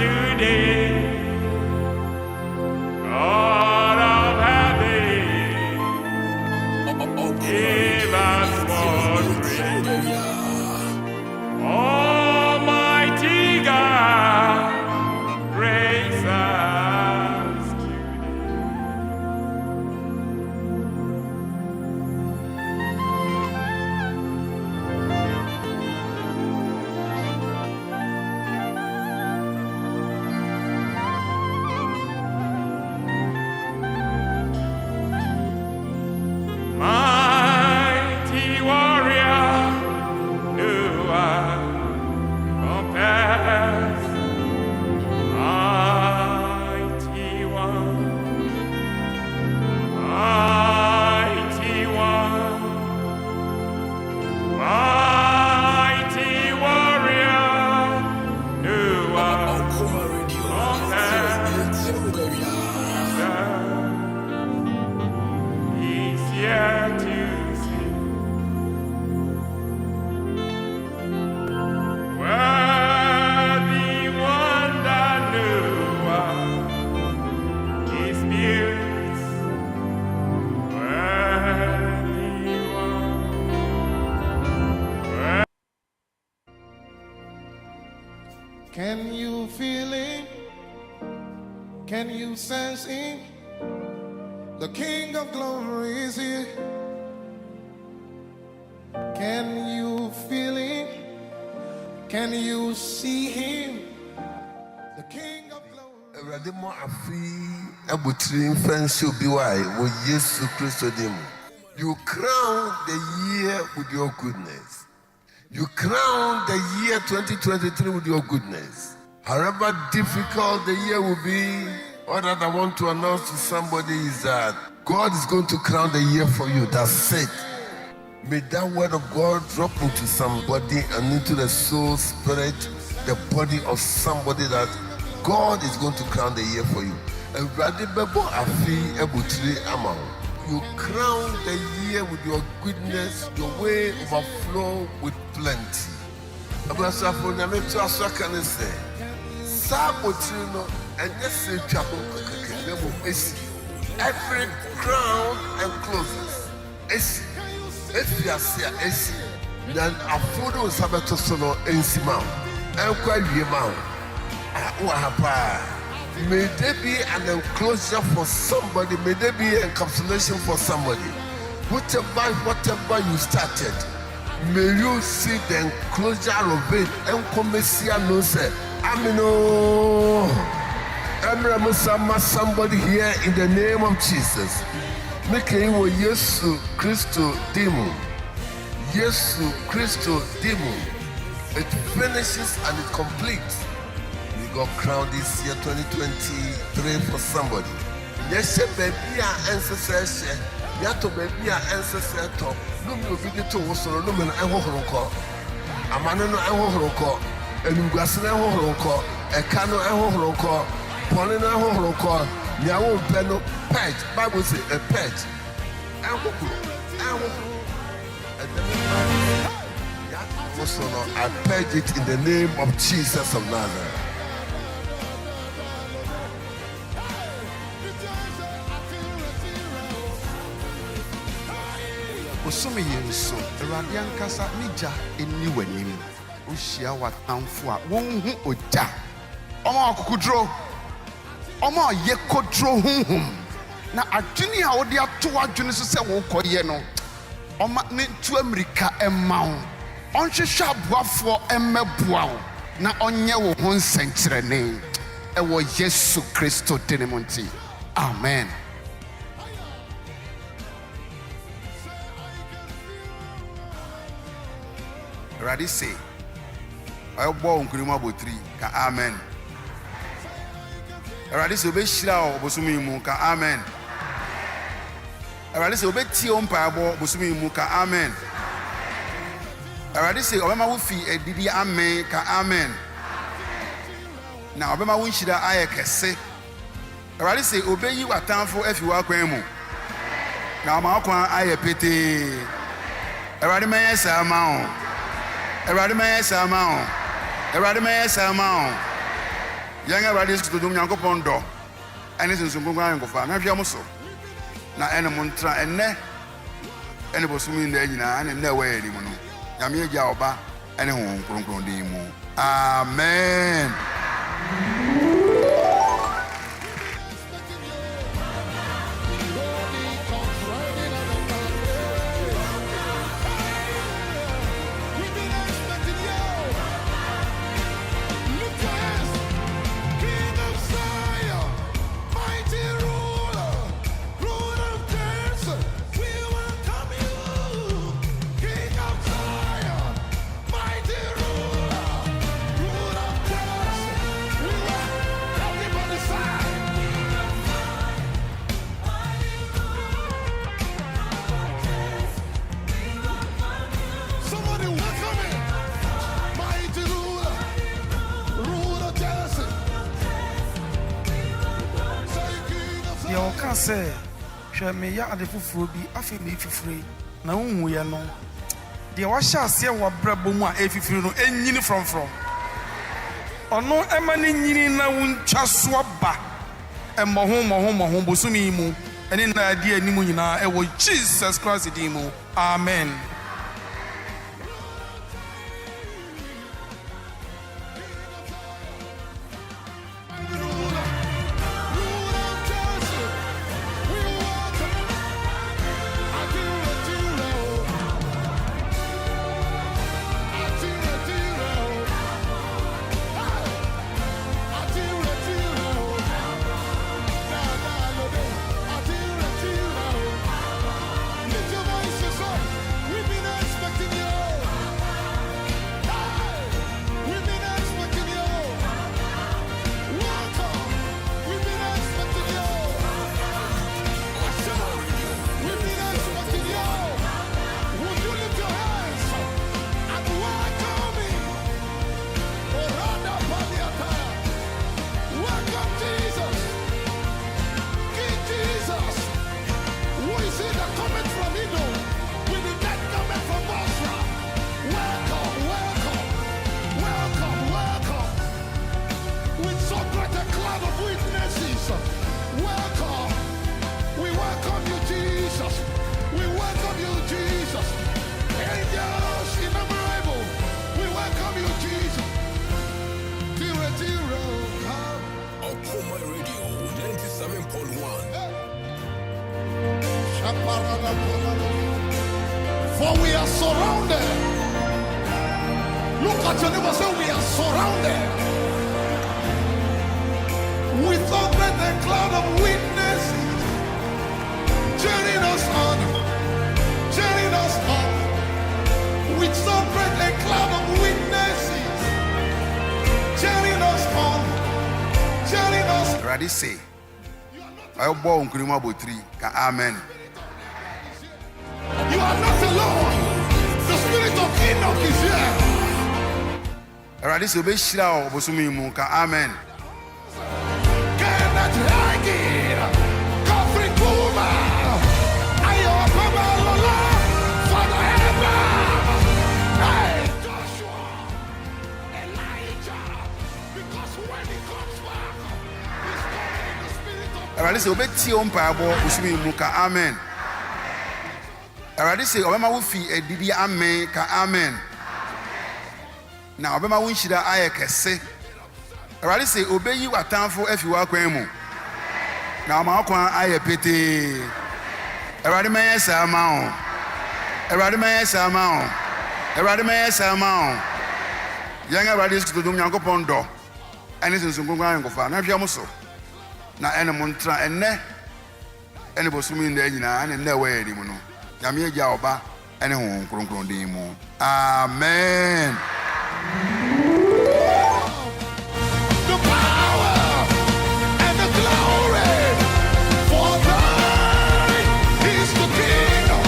today. God of heaven, give us more rain. Almighty God, grace us today. Mighty warrior, who are compares. Mighty one, mighty one, mighty warrior, who are compares. He's here to sing. Worthy one that Noah is built. Worthy one. Can you feel it? Can you sense it? The King of Glory is here. Can you feel it? Can you see him? The King of Glory. Awurade mo afi abutiri mfansi obi wa wo Yesu Kristo dim. You crown the year with your goodness. You crown the year 2023 with your goodness. However difficult the year will be, all that I want to announce to somebody is that God is going to crown the year for you. That's it. May that word of God drop into somebody and into the soul, spirit, the body of somebody that God is going to crown the year for you. And you crown the year with your goodness, your way overflow with plenty. Every crown and closes. If you are here, then a photo is about to sono ensima. And quite yema. May there be an enclosure for somebody, may there be encapsulation for somebody. Whatever you started, may you see the enclosure of it. And Comessia no say, Amino. Somebody here in the name of Jesus. Make him Yesu Christo Demo. Yesu Christo Demo. It finishes and it completes. We got crowned this year 2023 for somebody. Yes, baby, ancestor. Yato baby, ancestor. No, me obedient to was no man. I walk on call. A man no I walk on call. And you got some I walk on call. A canoe I walk on call. Polina ho call. Yawo peno pet. Bible say a pet. I pledge it in the name of Jesus of Nazareth. Osumi yenso Awurade ankasa nija eni wanim ohia watamfo a wonhu oja omo akukudro omo yekodro hunhum na adwene a wode ato adwene so se wo koye no oma ne tu Amerika emawo onhwehwe aboafo emmeboa wo na onye wo ho nsenkyerene ewo Yesu Kristo denemonti amen. Ready say I born kurima botri ka amen. Ready say obe shira obosumi mu ka amen. Ready say obe tie ompa abo obosumi mu ka amen. Ready say obema wo fi edidi amen ka amen. Na obema wo shira aye kese. Ready say obe yi watanfo afi wa kwan mu. Na ma kwan aye pete. Ready me yes amount. Everybody may say amount. Everybody may say amount. Young Radis to do Yanko Pondo, and it's in Sungunga and Gofa, Naviamoso. Na Enamontra and Ne, and it was swimming there, and no way anymore. Yamia Jauba, and a home, Kronkrondimo. Amen. Say, shall me ya the fufu be afi me free. Na unhu ya no. The washa se wa brabo mu a efifiri no enyini from. Ono emani nyini na wuntwa so ba. Emoho bosumi mu. Ene na ade animu nyina e wo Jesus Christ din mu. Amen. For we are surrounded. Look at your neighbor and say, we are surrounded with so great a cloud of witnesses cheering us on, cheering us on. With so great a cloud of witnesses cheering us on, cheering us on. Ready, say, I born Kurima Botri. Amen. You are not alone. The spirit of Enoch is here. Ready, say, be shira obosumi mu. Amen. Cannot hang it. Covering Puma. Ayo Papa Lola. Forever. Hey, Joshua. Elijah. Because when he comes back, he's coming in the spirit of. Ready, say, be ti on pa abo obosumi mu. Amen. Ready, say, obema wo fi edidi amen. Amen. Na obema wo nshira aye kese. Ready, say, obeyi watanfo afiwa kwan mu. Na amakwan aye pete. Ready, man sa ma o. Ready, man sa ma o. Ready, man sa ma o. Yanga ready to do Yankopon do. Ene sunsungunga yankofa na hwia mo so. Na ene montra enne ene bosumi nda nyina ene na we edi mu no. Yamia Jauba and a home, Kronkrondimo. Amen. The power and the glory for thine is the kingdom.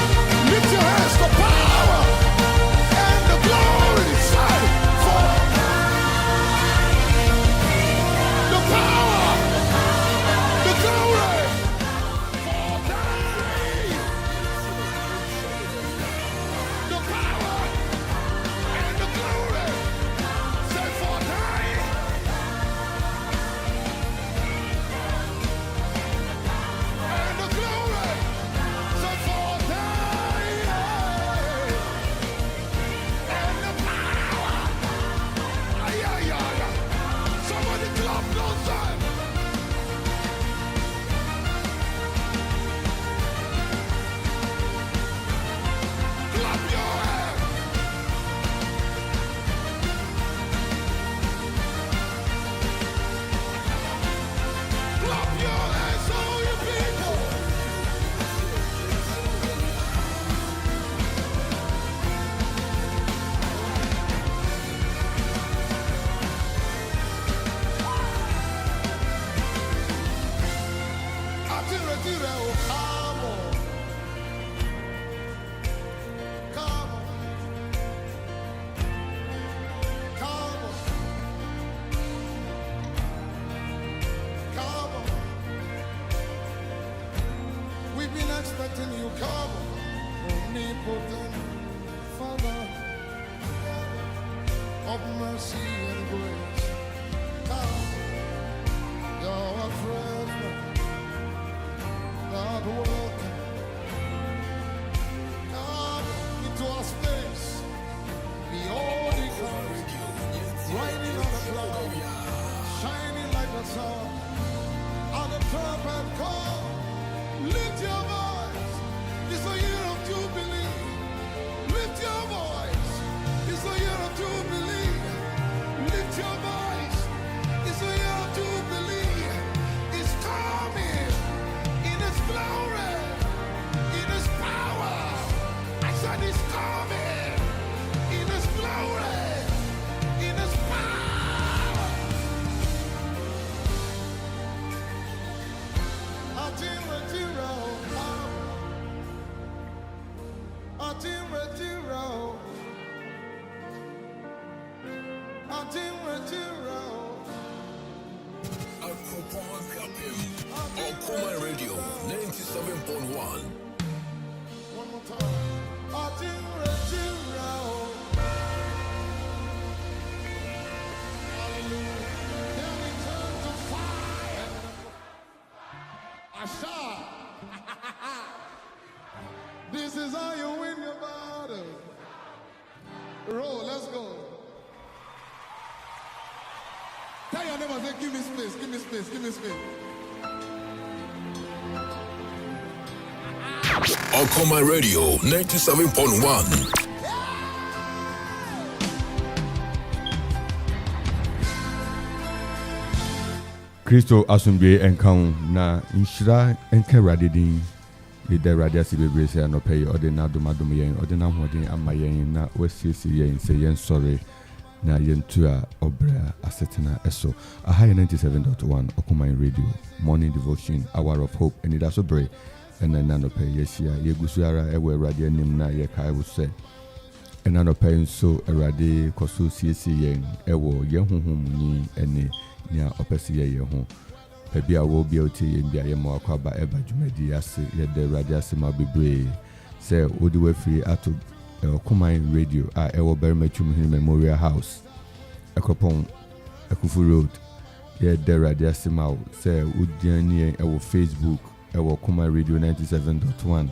Lift your hands, the power and the glory for the power, the glory for thine. The power and the glory of mercy and grace. Come, you're a friend, God welcome. Come into our space, behold the comes, riding on the cloud, shining like the sun. On the trumpet call, lift your voice. It's a year of jubilee. Lift your voice. It's a year of jubilee. Lift your voice. It's a year of jubilee. It's coming in His glory, in His power. I said it's coming in His glory, in His power. Akropong-Akuapem, Akuffo Radio 97.1. One more time. Hallelujah. Can we turn to fire? Asha. This is how you win your battle. Roll, let's go. Tell your neighbor, say, give me space, give me space, give me space. Akuffo Radio 97.1. Kristo asumdwe enkan na nhyira enka radedin yeda radiasi bebrese anopɛ ɔde na domadom yɛn ɔde na hoden ama yɛn na wasiesi yɛn sɛ yɛn sɔre na yɛntu a ɔbrɛ asetena ɛso aha 97.1 Okuman Radio morning devotion hour of hope Anidaso Bere ɛna nanopɛ yɛhyia yɛgusu ara ɛwɔ awurade anim na yɛkae wo sɛ ɛna anopɛ nso awurade kɔso siesie yɛn ɛwɔ yɛn honhom ni ɛne nya opesi ye ho pabi a wo bia oti ye bia ye ma akwa ba eba dwumadi ase ye de radio ase ma bebre se odi we free ato Okuman Radio a ewo Barima Twumhene Memorial House Akropong-Akuapem Road ye de radio ase ma se odiani ewo Facebook ewo Okuman Radio 97.1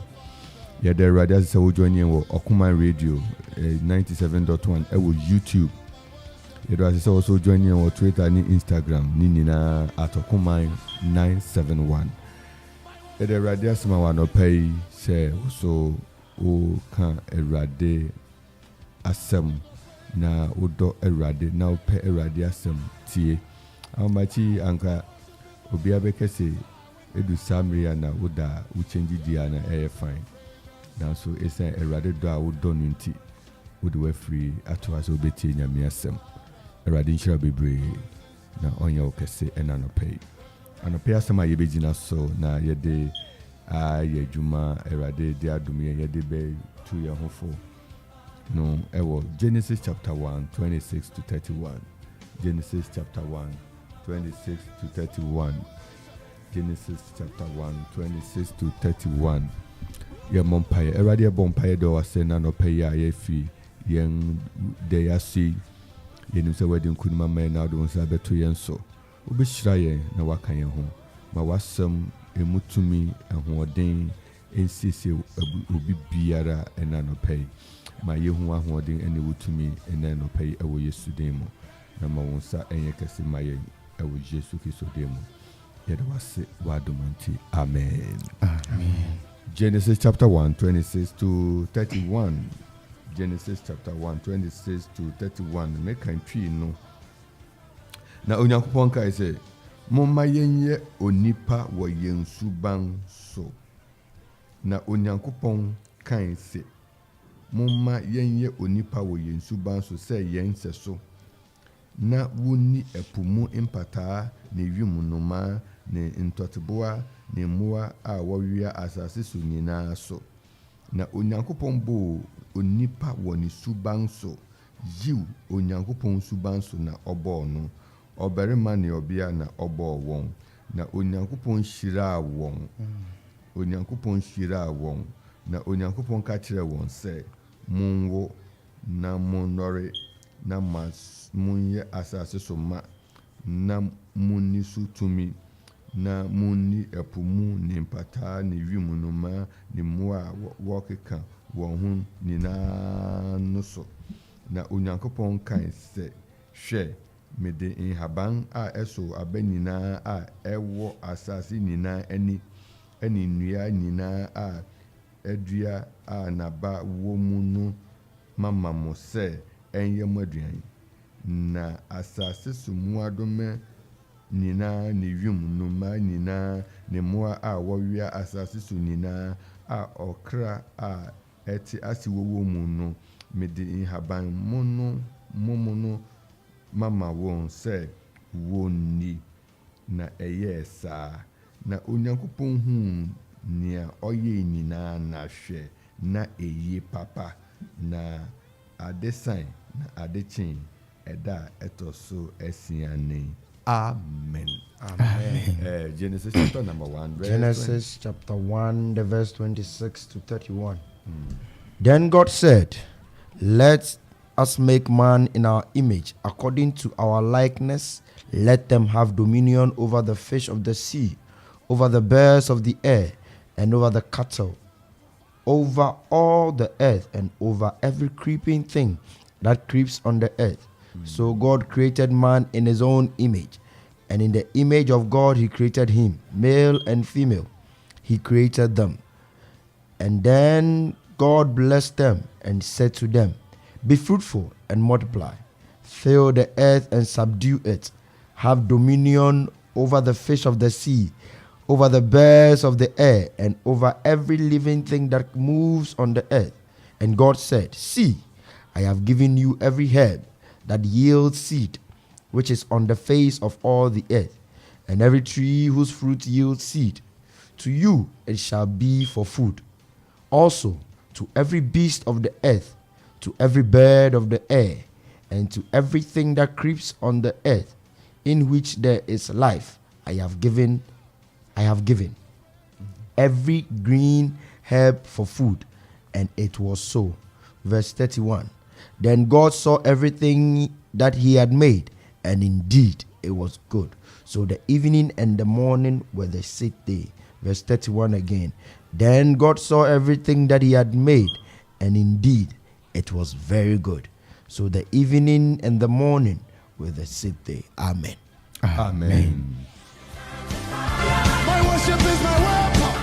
ye de radio ase wo join ye wo Okuman Radio 97.1 ewo YouTube. It was also joining on Twitter and Instagram, Ninina at Okuman 971. It a radiasma one pay, say, so o can erade asem na udo erade now pay eradiasem tie. How much anka Obiabekese edu Samria na uda uchenji diana air fine. Now so it's a erade do udo nunti would we free at was obeti nyamiasem. Erade nhyira bebre na onye okese ena no pay. Anopɛ asɛm a yɛbɛgyina so na yɛde ayɛ adwuma Erade de adom yɛde bɛ tu yɛn ho fo no ɛwɔ Genesis chapter 1 26 to 31. Genesis chapter 1 26 to 31. Genesis chapter 1 26 to 31. Yɛ mɔmpaeɛ Erade ɛbɔ mpaeɛ de ɔsɛ na anɔpɛ yi a yɛfi yɛn de yɛasi yɛnim sɛ wɔde nkunuma ma na ɔde nsa bɛto yɛn so wobɛhyira yɛn na waka yɛn ho ma wasɛm emutumi ahoɔden ensiesie obi biara ɛna nɔpɛ yi ma yehu ahoɔden ɛne wotumi ɛna nɔpɛ yi ɛwɔ Yesu din mu na ma wɔn nsa ɛnyɛ kɛse ma yɛn ɛwɔ Yesu Kristo din mu yɛde wase wadomanti amen. Genesis chapter 1 26 to 31. Genesis chapter 1 26 to 31. Make country no. Na Onyankopɔn kai sɛ momma yenye onipa wɔ yɛn suban so. Na Onyankopɔn kai sɛ momma yenye onipa wɔ yɛn suban so sɛ yɛn sɛ so. Na woni ɛpo mu mpataa ne wim noma ne ntɔteboa ne mmoa a wɔwia asase so nyinaa so. Na Onyankopɔn bo onipa wɔ ne suban so yiw Onyankopɔn suban so na ɔbɔɔ no ɔbarima ne ɔbea na ɔbɔɔ wɔn na Onyankopɔn hyiraa wɔn Onyankopɔn hyiraa wɔn na Onyankopɔn ka kyerɛ wɔn sɛ monwo na monnɔre na munye asase so ma na munni so tumi na munni ɛpo mu ne mpataa ne wimu no ma ne mmoa a wɔkeka wɔn ho nyinaa no so. Na Onyankopɔn kan sɛ hwɛ mede nhaban a ɛso aba nyinaa a ɛwɔ asase nyinaa ani ɛne nnua nyinaa a adua a n'aba wɔ mu no mama mo sɛ ɛnyɛ mo aduane. Na asase so mmoadoma nyinaa ne wim nnoma nyinaa ne mmoa a wɔwea asase so nyinaa a ɔkra a ɛte ase wɔwɔ mu no mede nhaban mu no mama wɔn sɛ wɔnni. Na ɛyɛɛ saa. Na Onyankopɔn huu nea ɔyɛ nyinaa na hwɛ na ɛyɛ papa. Na ade san na ade kyen ɛda a ɛtɔ so asiane. Amen. Amen. Genesis chapter number 1. Genesis chapter 1, the verse 26 to 31. Then God said, let us make man in our image, according to our likeness. Let them have dominion over the fish of the sea, over the birds of the air, and over the cattle, over all the earth, and over every creeping thing that creeps on the earth. So God created man in his own image, and in the image of God he created him, male and female. He created them. And then God blessed them and said to them, be fruitful and multiply, fill the earth and subdue it, have dominion over the fish of the sea, over the birds of the air, and over every living thing that moves on the earth. And God said, see, I have given you every herb that yields seed, which is on the face of all the earth, and every tree whose fruit yields seed. To you it shall be for food. Also to every beast of the earth, to every bird of the air, and to everything that creeps on the earth, in which there is life, I have given every green herb for food. And it was so. Verse 31. Then God saw everything that he had made, and indeed it was good. So the evening and the morning were the sixth day. Verse 31 again. Then God saw everything that he had made, and indeed it was very good. So the evening and the morning were the sixth day. Amen. Amen. My worship is my weapon.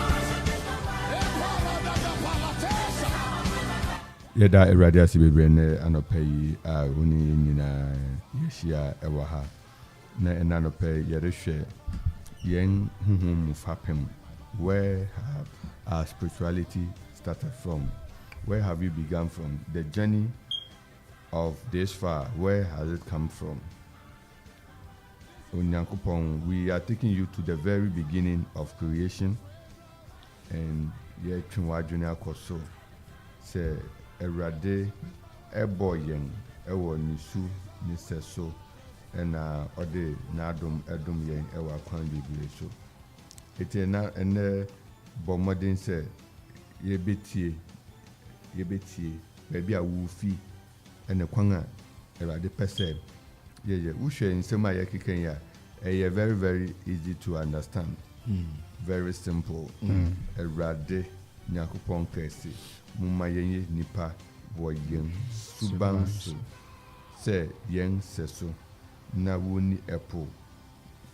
Yɛda Awurade ase bebree ne anɔpa yi a wone nyinaa yɛhyia ɛwɔ ha. Na ɛna anɔpa yɛrehwɛ yɛn honhom mu fapem. Where have our spirituality started from? Where have we begun from? The journey of this far, where has it come from? Onyankopɔn, we are taking you to the very beginning of creation. And yɛtwe w'adwene akɔ so sɛ Awurade ɛbɔ yɛn ɛwɔ ne su ne sɛ so ɛna ɔde n'adom ɛdom yɛn ɛwɔ akwan bebree so. Eti na ɛnɛ bɔ mmɔden sɛ yɛbɛtie baabi a wofi ɛne kwan a Awurade pɛ sɛ yɛyɛ. Wohwɛ nsɛm a yɛkeka yi a ɛyɛ very very easy to understand. Very simple. Awurade Nyankopɔn kɛse mumma yɛnyɛ nipa wɔ yɛn suban so sɛ yɛn sɛ so na woni ɛpo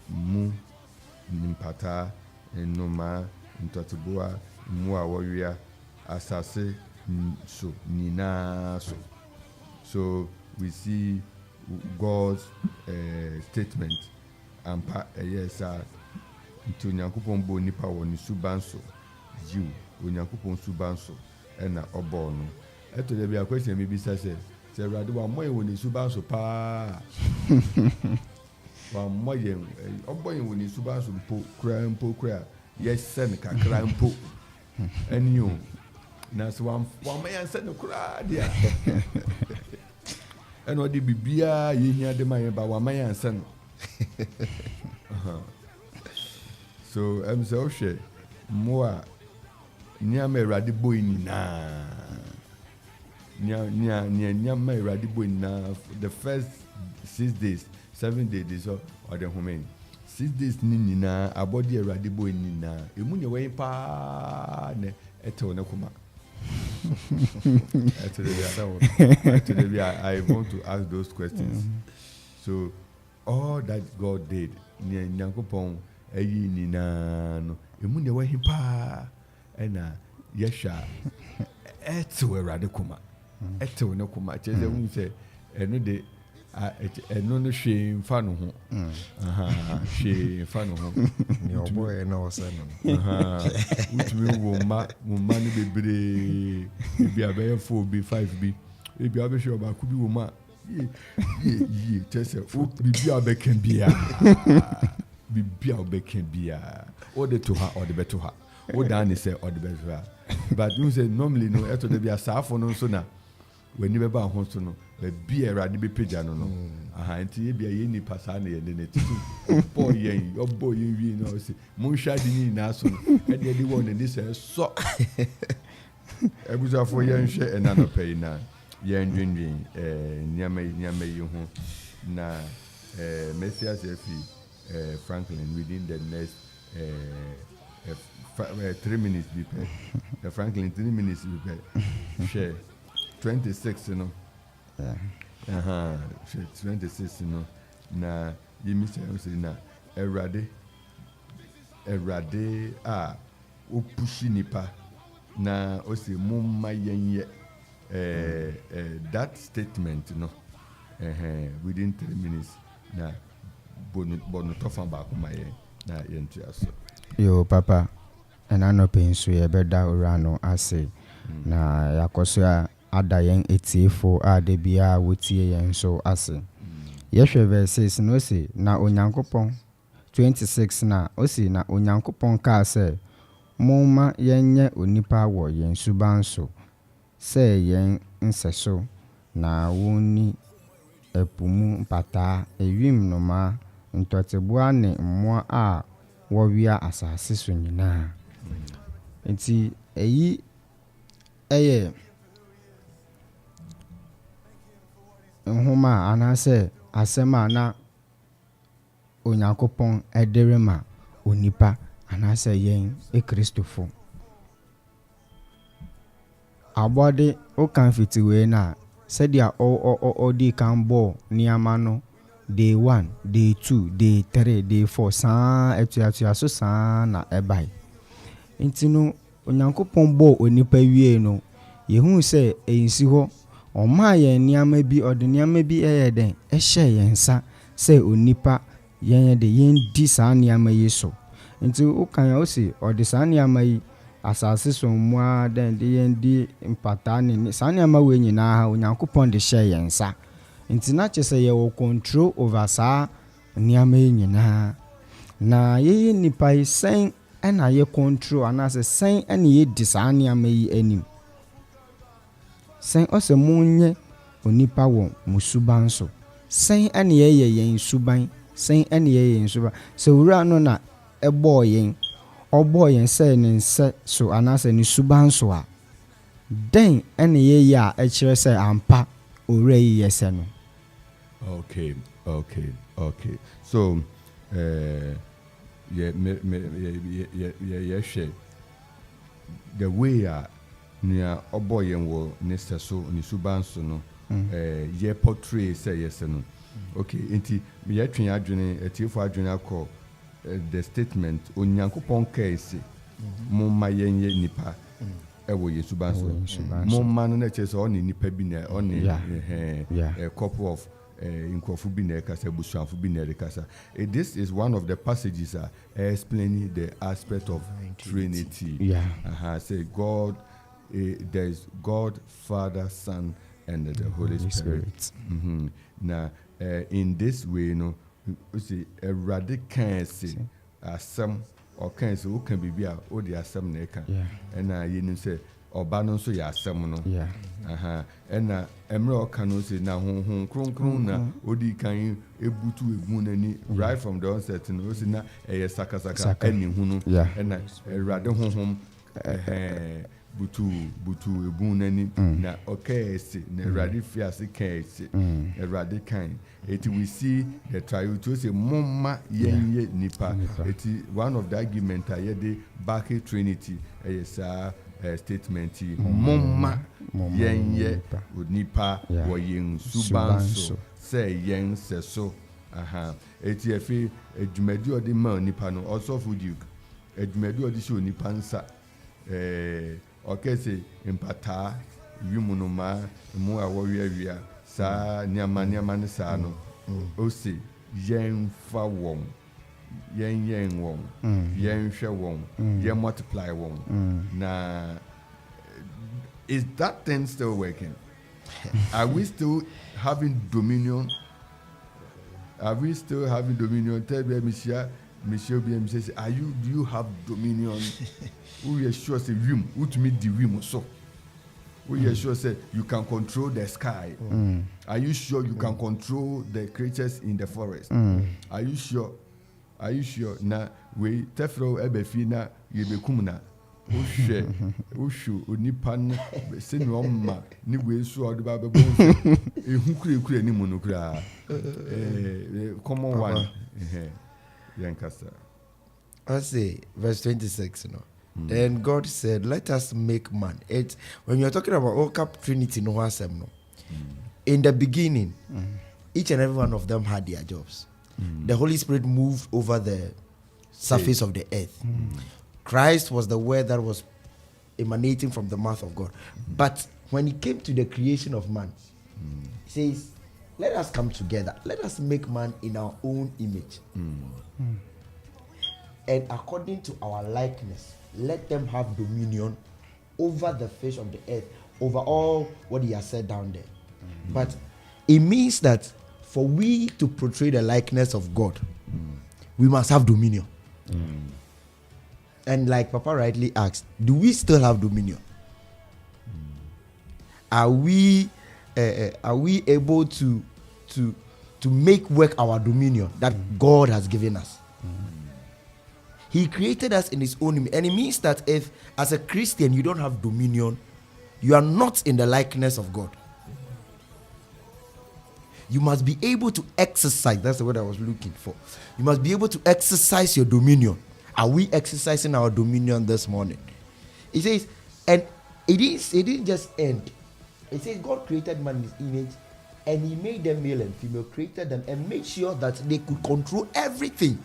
mu nimpataa nnoma ntɔteboa mmoa wɔwea asase so nyinaa so. So we see God's statement ampa ɛyɛ saa nti Onyankopɔn bɔ nipa wɔ ne suban so yiw Onyankopɔn suban so ɛna ɔbɔɔ no. Ɛtɔ da bi akwɛsɛn mi bisa sɛ Awurade wammɔ yɛn wɔ ne suban so paa wammɔ yɛn ɔbɔ yɛn wɔ ne suban so mpo kora yɛsɛ ne kakra mpo ɛne o na sɛ wammɔ yɛn sɛ ne koraa deɛ ɛna ɔde biribiara yɛhia de ma yɛn ba wammɔ yɛn sɛ no. So sɛ wohwɛ mmoa nneɛma Awurade bɔ yi nyinaa nya my radibo na the first 6 days 7 days or the home 6 days ni na abodi radibo ni na emu ne we pa ne eto ne kuma actually I want to ask those questions. So all that God did nyankopon ayi ni na no emu ne we pa na yesha eto radibo kuma eto ne kuma cheze hu se eno de eno no hwe mfa no ho hwe mfa no ho ni obo e na ose no utumi wo ma no bebre bi abe 4 bi 5 bi ebi abe hwe oba ku bi wo ma ye chese o bi abe kan bia bi abe kan bia o de to ha o de beto ha o dan ni say o de beto ha but you say normally no eto de bia saafo no so na when you be ho so no be erade be pagya no no nti e bia ye ni pasa na ye ne ti boy yen wi no say mo hwa di ni na so e de won ni say so ebuza fo yen hwe e na no pay na yen dwindwin nyama yi ho na Messiah Sefi Franklin within the next 3 minutes be pay Franklin 3 minutes be pay share 26 no 26 no na yemi say na erade o pushi nipa na o say mumma yenye that statement no within 3 minutes na bonu tofa ba kuma ye na yentu aso yo papa ena no penso ye beda orano ase na yakoso ada yen etiefo ade bia wotie yen so ase yehwe verses no se na onyankopon 26 na o se na onyankopon ka se mumma yenye onipa wo yen subanso se yen nseso na woni epumu mpata ewim no ma ntotebua ne mmo a wo wia asase so nyina enti eyi eye nhoma anase asema na onyankopon ederema onipa anase yen Kristofo abode o kan fitiwe na sedia o di kan bo niama no day 1 day 2 day 3 day 4 san etu aso san na ebai intinu onyankopon bo onipa wie no yehu se ensi ho oma ye niama bi ode niama bi eyeden ehye yensa se onipa yen de yen di sa niama yeso nti ukan ya osi ode sa niama yi asase so mua den de yen di mpata ni sa niama we nyina ha onyankopon de hye yensa nti na chese ye wo control over sa niama yi nyina na ye nipa yi sen ena ye control anase sen ena ye di sa niama yi anim sen ose munye onipa wo musubanso sen ene ye yen suban sen ene ye yen suban se wura no na ebo yen obo yen se ne nse so anase ni subanso a den ene ye ya e kire se ampa ore yi yese no. Okay. So share the way nia obo yen wo ne seso ni subanso no ye portray say yes no. Okay, enti me yatwen adwene etiefo adwene akọ the statement onyankopon kaisi mumma yenye nipa ewo yesubanso mumma no na chese oni nipa bi na oni a couple of inkofu bi na kasa busuanfu bi na kasa. This is one of the passages explaining the aspect of Trinity. Say God, there is God, Father, Son, and the Holy Spirit. Now, in this way, you know, you see a radical some or can say who can be a or the assam neka, and you say or banon so ya some no, and Emerald can say now home crona odi can able to moon right from the onset and also now a sakasaka any hunu and a rather home. butu ebu nani na okese na Erade fiase kese Erade kan eti we see the trial to say momma yenye nipa eti one of the argument ayede back Trinity sa statement momma yenye nipa wo yen subanso say yen seso eti efi edwumadi odi ma nipa no also for duke edwumadi odi show nipa nsa okese impata wimunuma mu awowia sa niama ne sa no o se yen fa won yen won yen hwe won yen multiply won na is that thing still working? Are we still having dominion? Tell me, Monsieur BM says, do you have dominion? We are sure say room, which meet the room so. We are sure say you can control the sky. Are you sure you can control the creatures in the forest? Are you sure? Na we tefro ebefina yebekumna. Ushu unipan senoma ni we so odiba bebo ehukure ni monukura common one yankasa. I say verse 26 Then God said, let us make man. It's when you're talking about Okap Trinity no asem no. In the beginning, each and every one of them had their jobs. The Holy Spirit moved over the surface of the earth. Christ was the word that was emanating from the mouth of God. But when it came to the creation of man, he says, let us come together. Let us make man in our own image. And according to our likeness, let them have dominion over the fish of the earth, over all what he has said down there. But it means that for we to portray the likeness of God, we must have dominion. And like Papa rightly asked, do we still have dominion? Are we able to make work our dominion that God has given us? He created us in his own image. And it means that if as a Christian you don't have dominion, you are not in the likeness of God. You must be able to exercise. That's the word I was looking for. You must be able to exercise your dominion. Are we exercising our dominion this morning? It says, and it didn't just end. It says God created man in his image, and he made them male and female, created them, and made sure that they could control everything.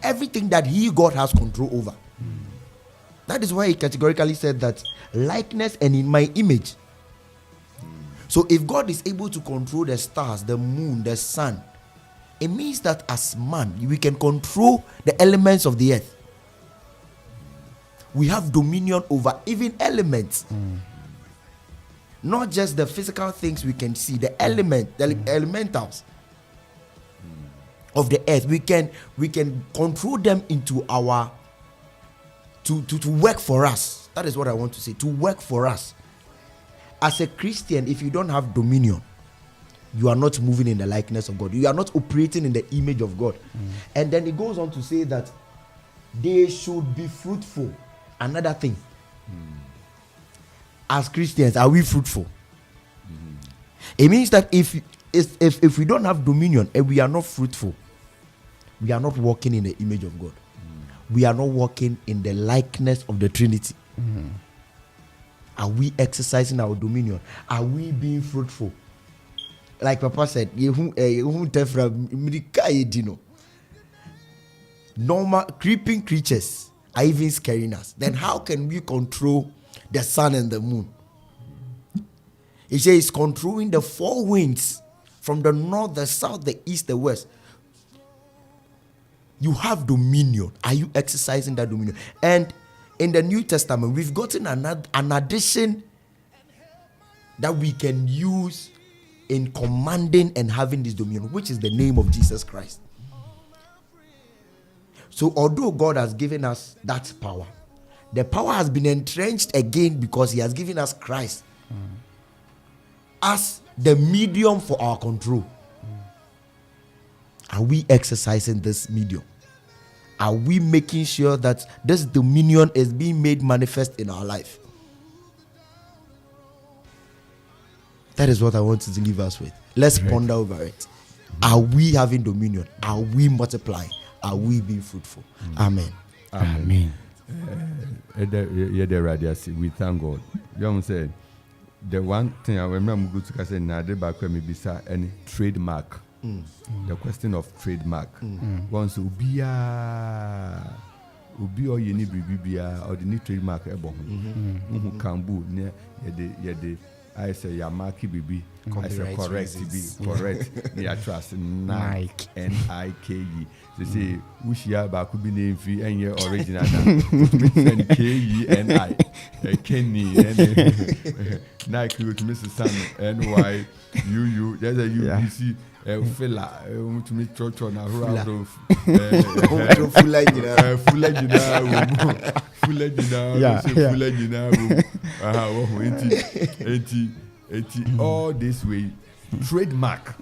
Everything that God has control over. That is why he categorically said that likeness and in my image. So if God is able to control the stars, the moon, the sun, it means that as man, we can control the elements of the earth. We have dominion over even elements. Not just the physical things we can see, the elementals of the earth. We can control them into our to work for us. That is what I want to say. To work for us. As a Christian, if you don't have dominion, you are not moving in the likeness of God. You are not operating in the image of God. And then it goes on to say that they should be fruitful. Another thing. As Christians, are we fruitful? It means that if we don't have dominion and we are not fruitful, we are not walking in the image of God. We are not walking in the likeness of the Trinity. Are we exercising our dominion? Are we being fruitful? Like Papa said, normal creeping creatures are even scaring us. Then how can we control the sun and the moon? He says controlling the four winds from the north, the south, the east, the west. You have dominion. Are you exercising that dominion? And in the New Testament, we've gotten an addition that we can use in commanding and having this dominion, which is the name of Jesus Christ. So although God has given us that power, the power has been entrenched again because he has given us Christ as the medium for our control. Are we exercising this medium? Are we making sure that this dominion is being made manifest in our life? That is what I want to leave us with. Let's ponder over it. Are we having dominion? Are we multiplying? Are we being fruitful? Amen. Amen. We thank God. You know say the one thing I remember good to say now the back when maybe any trademark. The question of trademark. Once ubi or you need bibia or the need trademark ebo. Kambu ne yede I say Yamaki bibi. I say correct correct. Me trust Nike Nike. They say Ushia Bakubi name fee and your original KENI Kenny Nike with Mrs. Sun NY UU. There's a UBC fella to meet church on a road. All this way trademark.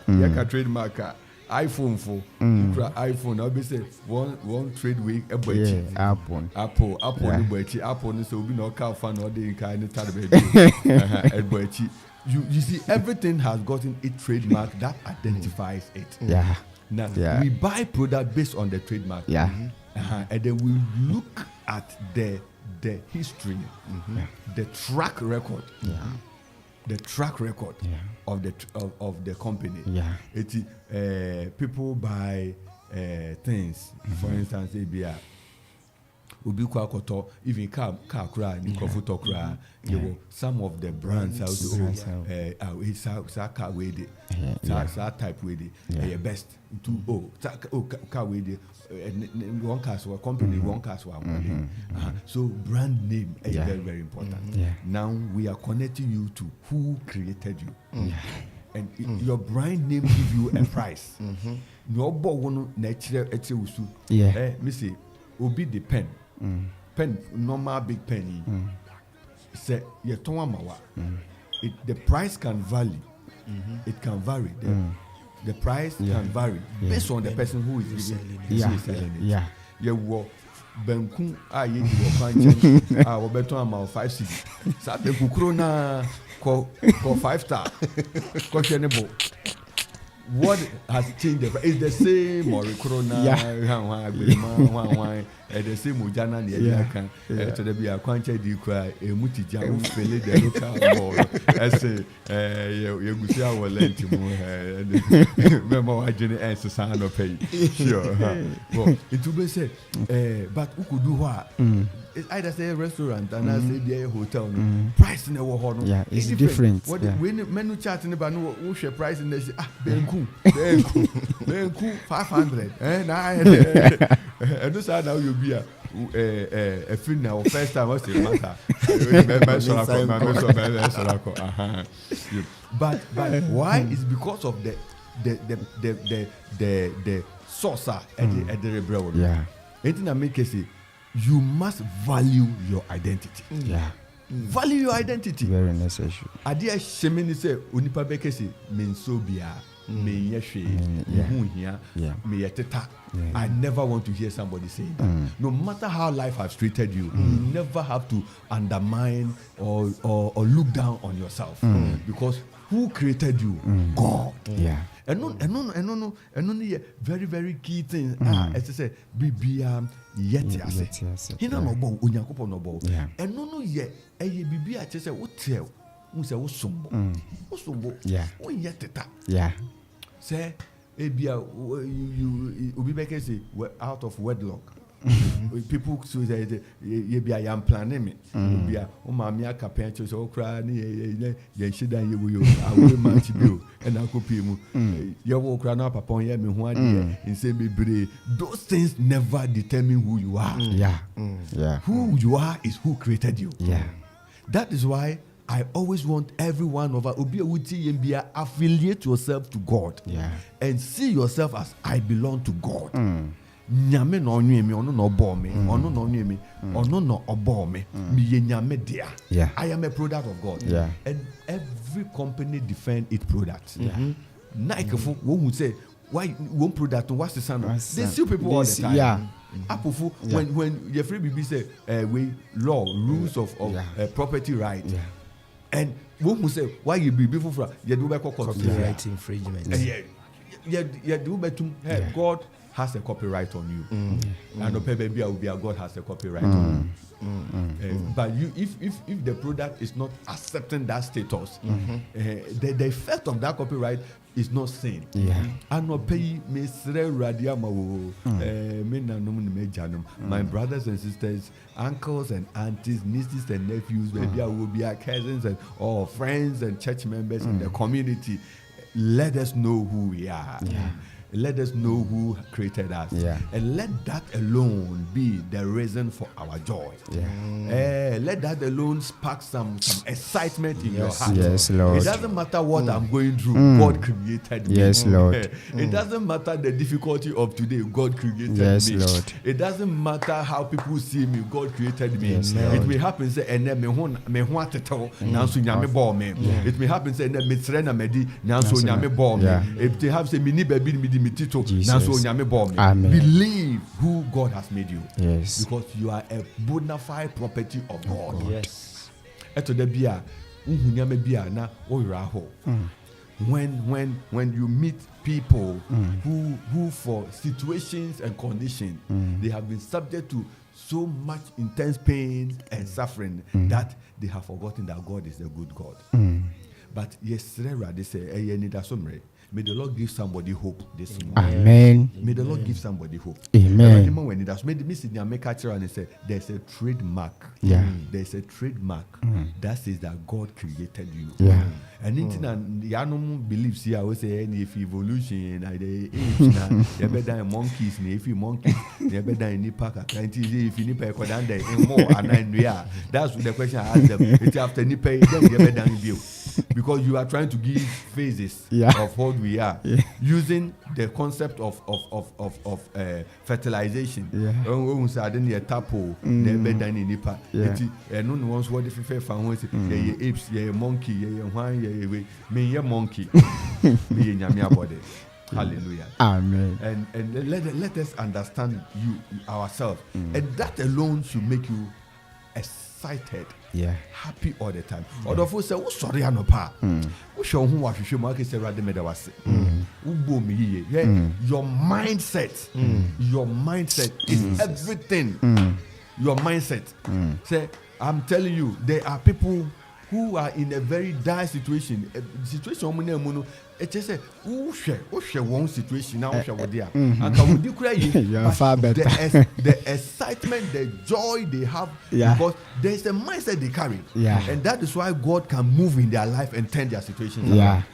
Yaka trademark iPhone for iPhone. I'll be say one trade way Apple Apple so we no car fan or the kind of you see everything has gotten a trademark that identifies it. Now we buy product based on the trademark. And then we look at the history, the track record. The track record of the company. People buy things. For instance, Ubi Kwakoto, even car cry, Nikofuto cry. Some of the brands car with it, type with it, best car with it. One cast or company, one cast or so brand name is very, very important. Now we are connecting you to who created you. And your brand name give you a price. No one natural Missy Obi the pen. Pen normal big penny. Say your Twumhene. The price can vary. It can vary. The price can vary based on the person who is selling it. Benku aye di wakanche wobeto ama 5 cedi sa te kukuro na ko 5 star ko chenebo. What has changed? It's the same or corona the same ujana the can to the be a quanche di cry a mutija fele the local board as you go see our lent remember I didn't answer sign of pay sure well it will be said but who could do what it's either say a restaurant and I say the hotel price in the it's different. What when menu chatting about no share price in the benku 500 and I do say now you be a film now first time what's the matter but why is because of the sauce at the rebel anything that make us say you must value your identity. Value your identity. Very necessary. Adia shemini say unipa bekesi mensobia me yeshe me yeteta. I never want to hear somebody say that. No matter how life has treated you, you never have to undermine or look down on yourself because who created you? God. And no, very, very key thing. As I say, Bibia yeti. He no bo unyakopo no bo. And no ye Bibia say what tell. Who say osombo. O yeteta. Say ebia you obi beke say out of wedlock. People say ye be I am planning me. Be o ma me aka penche so kra ni ye shida ye wo awe match bill and akopi mu ye wo kra na papa on ye me ho ade in say bebre. Those things never determine who you are. Who you are is who created you. That is why I always want every one of us to affiliate yourself to God and see yourself as I belong to God. Nyame no onwe me ono no obo me ono no onwe me ono no obo me me ye nyame dia. I am a product of God. And every company defend its products. Nike for who say why one product what's the sound? They sue people all the time. Apple when your free BB say we law rules of property right. And who say why you be before for you do back Copyright infringement. God has a copyright on you. And no baby God has a copyright on you. But if the product is not accepting that status, the effect of that copyright is not seen. And no pay me my brothers and sisters, uncles and aunties, nieces and nephews, maybe I will be our cousins and all friends and church members in the community. Let us know who we are. Let us know who created us. And let that alone be the reason for our joy. Let that alone spark some excitement in your heart. Yes, Lord. It doesn't matter what I'm going through, God created me. Yes, Lord. It doesn't matter the difficulty of today, God created yes, me. Lord. It doesn't matter how people see me, God created me. Yes, it may happen say and then me ho atetew nanso nyame bɔ me. It may happen say na me tre na medi nanso nyame bɔ me. It may happen say me ni baby me di mitito nanso nyame bɔ me. Believe who God has made you. Yes. Because you are a bona fide property of God. Yes. Eto da bia unhu nyame bia na wo yra ho. When you meet people who for situations and conditions they have been subject to so much intense pain and suffering that they have forgotten that God is a good God. But yesterday they say Anidaso Bere, may the Lord give somebody hope this morning. Amen. May the Lord give somebody hope. Amen. When it made me sit and make a and say there's a trademark. There's a trademark that says that God created you. And in Yanum believes here, I would say if evolution, the apes now, they're better than monkeys, if you monkeys, they're better than any pack. If you need pay more and we are. That's the question I asked them. It's after any pay, then they're better than you. Because you are trying to give phases of what we are using the concept of fertilization. When we say I didn't hear tapo, they're better than any pack. No one's what if you found apes, monkey, me a monkey, me nyame body. Hallelujah. Amen. And let us understand you ourselves, and that alone should make you excited, happy all the time. Although for say, "Oh, sorry, I no pa." We show who what we show. Mark say, "Rather me that was." Your mindset, your mindset is everything. Your mindset. Say, I'm telling you, there are people who are in a very dire situation. Situation it just say who share one situation now share what they are. And can we cry the excitement, the joy they have because there is a mindset they carry. And that is why God can move in their life and turn their situations around.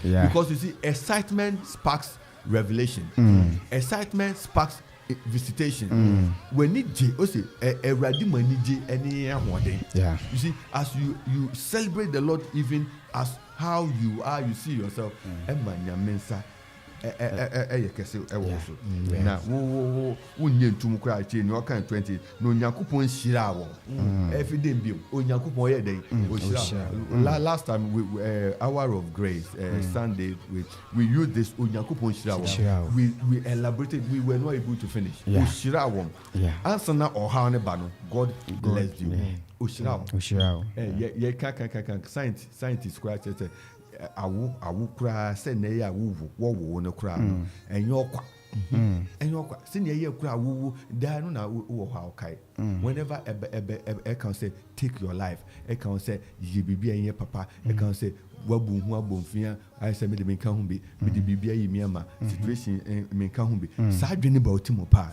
Because you see, excitement sparks revelation. Excitement sparks visitation. When you see, you see, as you celebrate the Lord, even as how you are, you see yourself. Now, when to cry, in your kind 20, no Yakupon Shirawo. Every day, last time, Hour of Grace, Sunday, we used this Yakupon Shirawo. We elaborated, we were not able to finish. Shirawo. Answer now or how God bless you. Ushirao. Scientists cry. Awu kura se na ya wo no kura no enyo kwa senior ye kura wo da no na wo ha okai whenever e can say take your life e can say ye bibia yen papa e can say wabu hu abomfia I say me de menka hu bi me de bibia yi me ama situation menka hu bi sa adwene ba otimo pa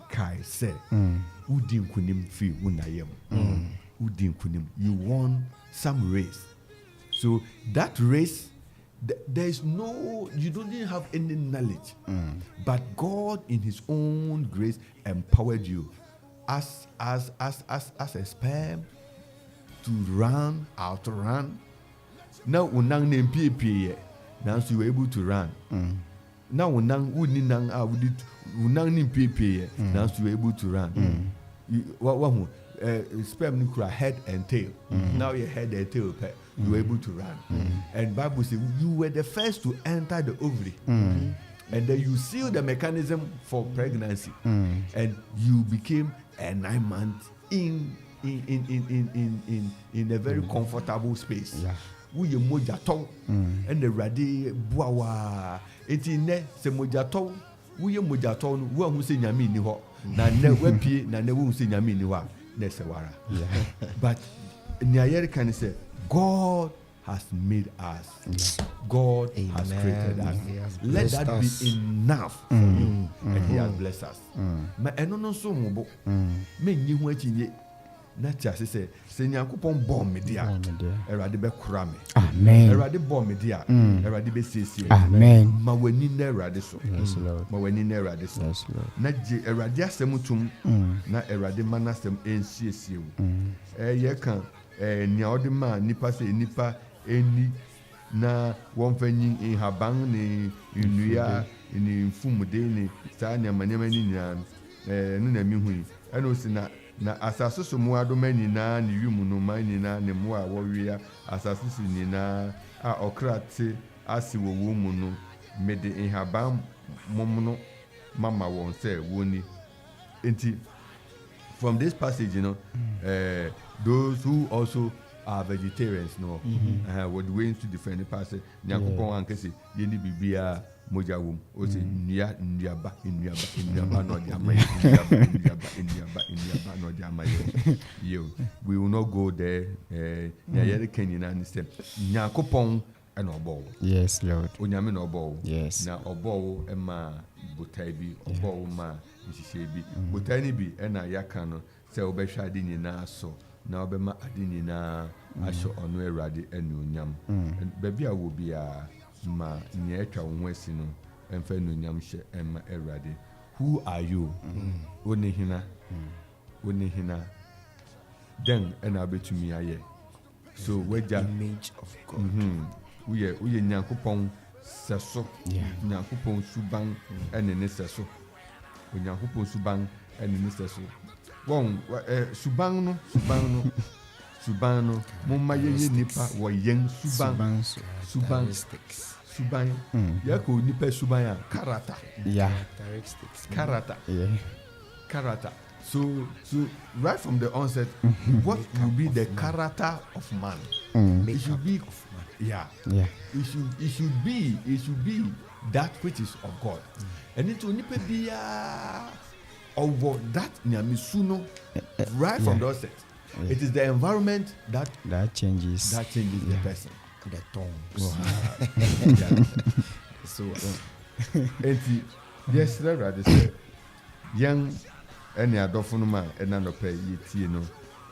kai say udi nkunim fi wunayem udi nkunim you won some race. So that race, there is no, you don't even have any knowledge. But God, in His own grace, empowered you as a sperm to run, outrun. Now, unang name PPA, now you were able to run. Now, unang uninang unang name PPA, now you were able to run. What? Sperm nuclear head and tail. Now your head and tail, you were able to run. And Bible says you were the first to enter the ovary. And then you seal the mechanism for pregnancy. And you became a 9 month in a very comfortable space. woyɛ mogyatɔw ɛna awurade boa waa enti nnɛ sɛ mogyatɔw woyɛ mogyatɔw no woahu sɛ nyame nni hɔ na nnɛ woapue na nnɛ wohu sɛ nyame nni hɔ a na ɛsɛ wara but nea yɛreka ne sɛ God has made us. God has created us. Let that be enough for you. And He has blessed us. Ma eno no so mo me nyi ho akinye na tia se Nyankopɔn bɔ me dia. Erade be kura me. Amen. Erade bɔ me dia. Erade be siesie. Amen. Ma wani na erade so. Yes, Lord. Ma wani na erade so. Yes, Lord. Na je erade asɛm tum na erade ma na asɛm ensiesie wo. Ye kan nea ɔde ma nipa sɛ nipa eni na wɔmfa nyi nhaban ne nnua ne mfumude ne saa nneɛma ni nyinaa no na mi hui ɛna osi na asase so mu adoma nyinaa ne wimu no ma nyinaa ne mu a wɔwea asase so nyinaa a ɔkra te ase wɔ wɔn mu no mede nhaban mom no mama wɔn sɛ wɔni enti from this passage, those who also are vegetarians, would way into different passage. Nyakopon ankese yeni bibia moja wom. O se nyaba no jama no jama yo. We will not go there. Nyayere Kenyan understand. Nyakopon and obo. Yes, Lord. Onyame no obo. Yes. Na obo ema botai bi obo ma nhihye bi botai ni bi na yaka no sɛ wobɛhwɛ ade nyinaa so na wobɛma ade nyinaa ahyɛ ɔno Awurade anuonyam baabi a wɔ biara ma nea atwa wo ho asi no ɛmfa anuonyam hyɛ ɛma Awurade. Who are you? Wone hina then ɛna wobɛtumi ayɛ so wagya Image of God. woyɛ Nyankopɔn sɛ so Nyankopɔn suban ɛne ne sɛ so Onyankopɔn suban ɛne ne sɛ so wɔn suban no momma yɛyɛ nipa wɔ yɛn suban yɛkɔ nipa suban a character so right from the onset what will be the character of man? It should be it should be that which is of God. And it will nipa biya over that nyamisu no right from the onset. It is the environment that changes the person. The tongues. So yes, rather say young any adofo no ma na no pay yetie no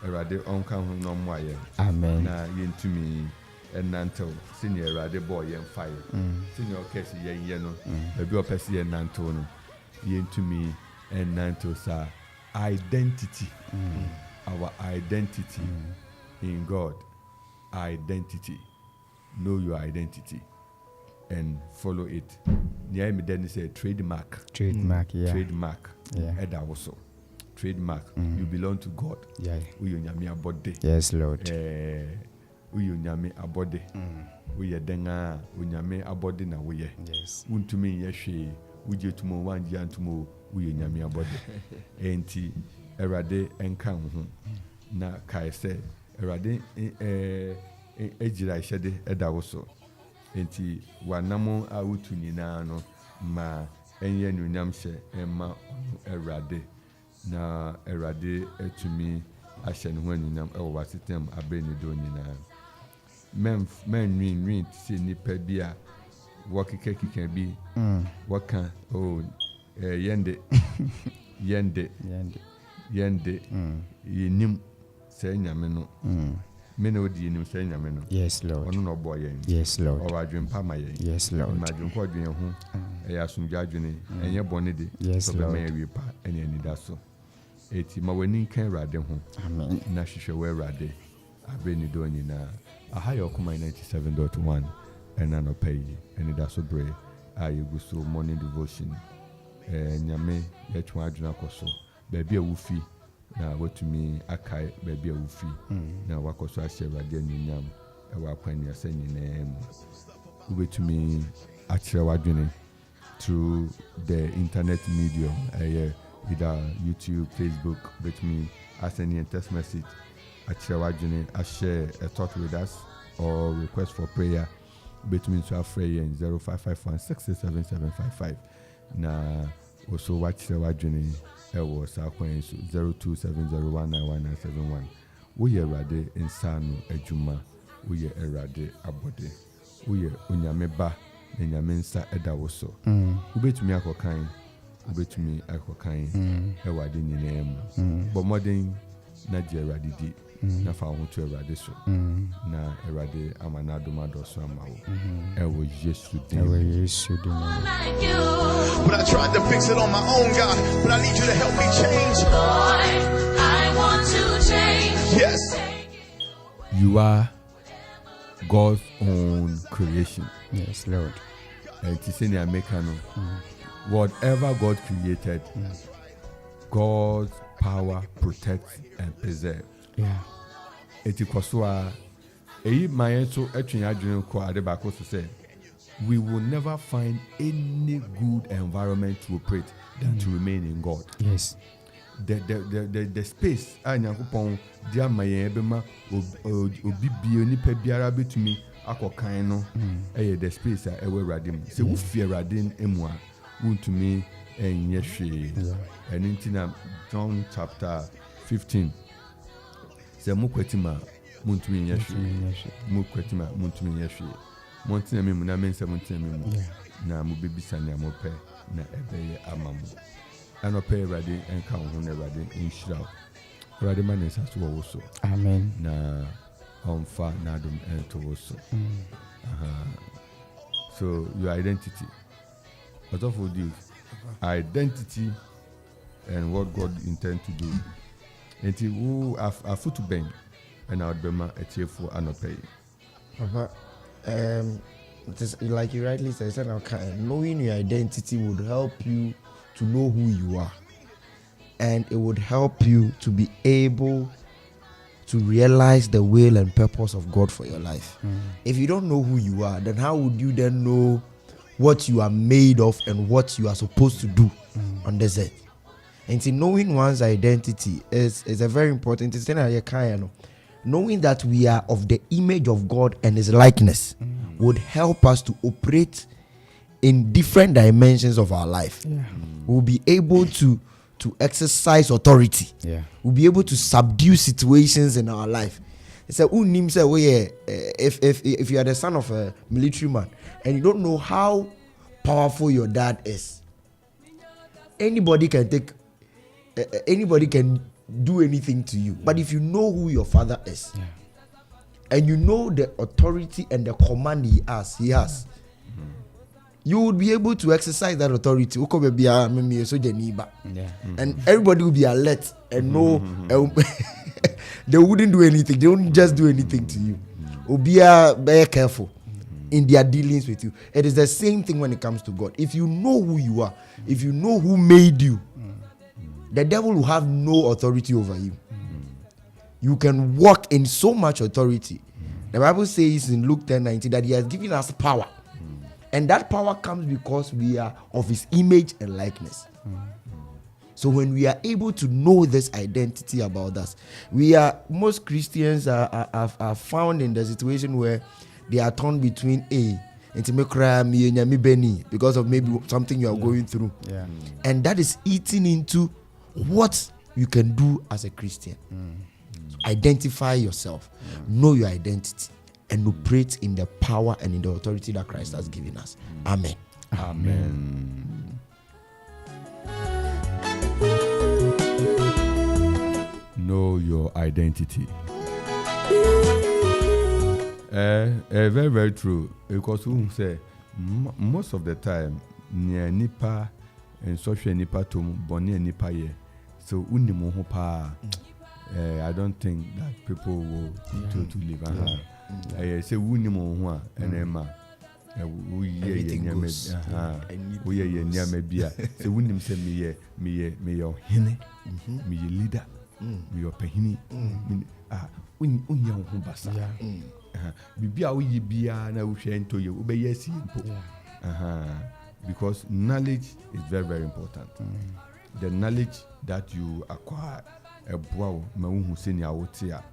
Awurade onka ho no mo aye. Amen. Na yentumi enantew senior Awurade boy yen fire. Senior okesi yen no ebi opesi yen nantew no yentumi enantew sa identity. Our identity in God. Identity. Know your identity and follow it. Nia me then say trademark. Trademark. Eda also. Trademark. You belong to God. Yeah. Uyo nyame abode. Yes, Lord. Uyo nyame abode. Uye denga unyame abode na uye. Yes. Untumi yehwe uje tumo wanji antumo uyo nyame abode. Enti Awurade enka ho na kai se Awurade ejira hyede eda wo so. Enti wanamo a wotu nyinaa no ma enye nunyam hye emma Awurade na Awurade etumi ahye ne ho anunyam ewo wasitem abeni do nyinaa men nwin se nipa bi a wokeka bi waka yende yenim se nyame no me na odi yenim se nyame no. Yes, Lord. Ono no boy yen. Yes, Lord. O wadwen pa ma yen. Yes, Lord. Imagine ko adwen ho ya asumdwa adwene enye bone de Yes, Lord. me awie pa ene Anidaso eti ma wani kan Awurade ho. Amen. Na hwehwe we Awurade abeni do nyina aha yo kuma 97.1 ena no pay Anidaso Bere ayeguso morning devotion nyame yetwa adwena akoso baabi a wufi na watumi akai baabi a wufi na wakoso ahye Awurade anyunyam ewa kwani asa nyina mu ubetumi akyerɛ wadwene through the internet medium either YouTube, Facebook, betumi asend a text message akyerɛ wadwene share a thought with us or request for prayer between to afraid and 0551-667-755. Na also watch the journey. Was our coin 0270191971. We are ready in Sanu Ejuma. We are ready abode. We are unyameba Nyamensa Edawoso. Ubet me akokain. Ubet me akokain. Ewadi nyinem. But modern Nadia Radidi. Na fa ho to Erade so. Na Erade amanado madoso amawo. Ewo Yesu din. But I tried to fix it on my own, God. But I need you to help me change. Lord, I want to change. Yes. You are God's own creation. Yes, Lord. And to say Americano, whatever God created, God's power protects and preserves. Yeah. It is so. My so to say, we will never find any good environment to operate than to remain in God. Yes. The space Akropong dia maye bema obi bio nipa biara betumi akokan no the space a ewe radim se wo fie radin emu a wontumi enye hwe and intina John chapter 15 se mukwatima muntumi enye hwe mukwatima muntumi enye hwe montina memu na mensa montina memu na mubebisa nya mope na ebeye amamu ano pay ready and count on the ready in shroud. Ready man is as well also. Amen. Na on far nadum and to also. So your identity. What of you? Identity and what God intend to do. And who are foot to bend and our bema a cheerful and pay. Papa, like you rightly said, knowing your identity would help you to know who you are, and it would help you to be able to realize the will and purpose of God for your life. If you don't know who you are, then how would you then know what you are made of and what you are supposed to do on this earth? And see, knowing one's identity is a very important thing. Knowing that we are of the image of God and His likeness would help us to operate in different dimensions of our life. We'll be able to exercise authority. We'll be able to subdue situations in our life. It's a if you are the son of a military man and you don't know how powerful your dad is, anybody can do anything to you. But if you know who your father is, and you know the authority and the command he has, you would be able to exercise that authority. And everybody will be alert and know they wouldn't do anything. They wouldn't just do anything to you. Be very careful in their dealings with you. It is the same thing when it comes to God. If you know who you are, if you know who made you, the devil will have no authority over you. You can walk in so much authority. The Bible says in Luke 10:19 that He has given us power. And that power comes because we are of His image and likeness. So when we are able to know this identity about us, most Christians are found in the situation where they are torn between because of maybe something you are going through. And that is eating into what you can do as a Christian. So identify yourself, know your identity, and operate in the power and in the authority that Christ has given us. Amen. Amen. Know your identity. Very, very true. Because who say most of the time, near nipa and social nipa to bonnie nipa ye. So unimu pa. I don't think that people will to live. I say unimu ho and Emma. Everything goes. We are near maybe. So unim say me your hine, me your leader, me your pehini. Unya ho basa. Bibia we bia na wo hwe nto ye obeye simple. Because knowledge is very, very important. The knowledge that you acquire, a bow, Mahu Senior Wotia,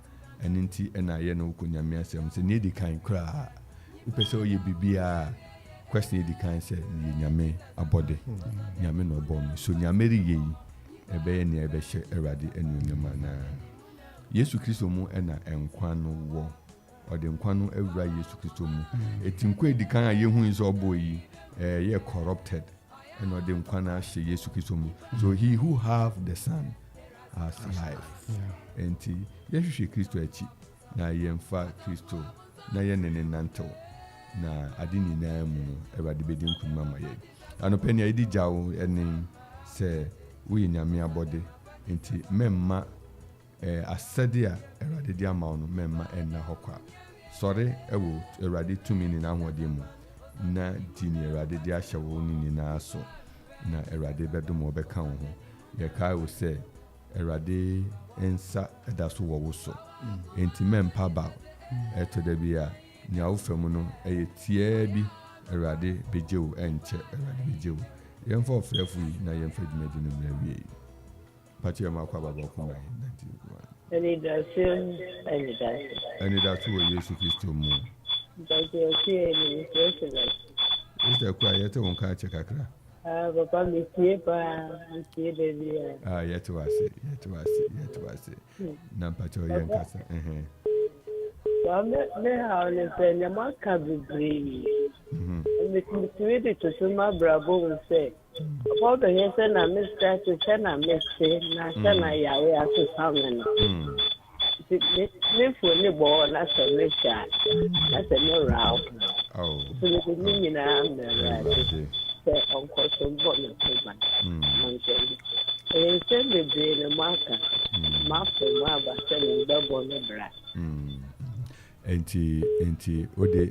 ɛno nti ɛna yɛ no wokɔ nyame asɛm sɛ ne ɛdi kan koraa wopɛ sɛ woyɛ biribiaa question ɛdi kan sɛ yɛ nyame abɔde nyame na ɔbɔ me so nyame reyɛ yi ɛbɛyɛ nea ɛbɛhyɛ Awurade anuonyam anaa Yesu Kristo mu ɛna nkwa no wɔ ɔde nkwa no awura Yesu Kristo mu ɛti nkwa ɛdi kan a yɛhu sɛ ɔbɔ yi yɛ corrupted ɛna ɔde nkwa no ahyɛ Yesu Kristo mu so he who have the son has life ɛnti yɛhwehwɛ Kristo akyi na yɛmfa Kristo na yɛne ne nantew na ade nyinaa mu no Awurade bɛdi nkunima ma yɛn anɔpɛ nea yɛdi gya wo ɛne sɛ woyɛ nyame abɔde nti mɛmma asɛde a Awurade de ama wo no mɛmma ɛnna hɔ kwa sɔre ɛwɔ Awurade tumi ne n'ahoɔden mu na di ne Awurade de ahyɛ wo ne nyinaa so na Awurade bɛdom wo bɛka wo ho yɛkae wo sɛ Awurade nsa ɛda so wɔ wo so nti mɛmpa ba ɛtɔ da bi a nea wofa mu no ɛyɛ tiaa bi Awurade bɛgye wo ɛnkyɛ Awurade bɛgye wo yɛmfa ɔfrɛfo yi na yɛmfa dwumadi no mmra wie pati yɛ makɔ ababa ɔkoma Anidaso wɔ Yesu Kristo mu Mr. Kwa yɛte wo nka akyɛ kakra Papa metie pa metie baby yɛte wase na mpakyɛ ɔyɛ nkasa me ha ne sɛ nyama ka bebree metumi de toto ma brabo mu sɛ ɔpɔ bɛhɛ sɛ na mesra te sɛ na mese na sɛ na yare asesa me no mefo ne bɔɔ na sɛ mehyɛ na sɛ mewura wo so mede ne nyinaa mmerɛade sɛ ɔnkɔ so bɔ me koma ɛyɛ nsɛm bebree ne mo aka mafo mu aba sɛ ne mbɛbɔ no bra enti ode